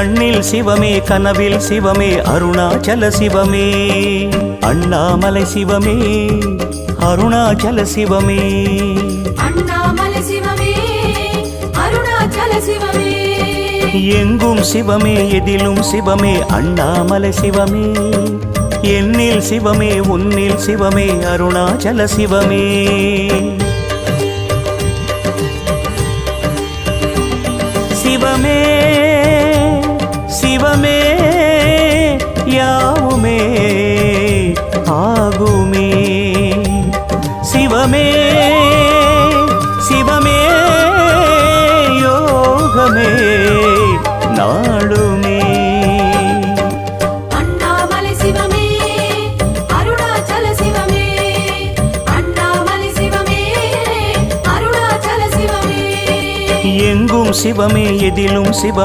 கண்ணில் சிவமே கனவில் சிவமே அருணாச்சல சிவமே அண்ணாமலை சிவமே அருணாச்சல சிவமே அண்ணாமலை சிவமே அருணாச்சல சிவமே எங்கும் சிவமே எதிலும் சிவமே அண்ணாமலை சிவமே என்னில் சிவமே உன்னில் சிவமே அருணாச்சல சிவமே சிவமே சிவமே யாவுமே ஆகுமே சிவமே சிவமே யோகமே நாளுமே அண்ணாமலை சிவமே அருணாச்சல சிவமே அண்ணாமலை சிவமே அருணாச்சல சிவமே எங்கும் சிவமே எதிலும் சிவ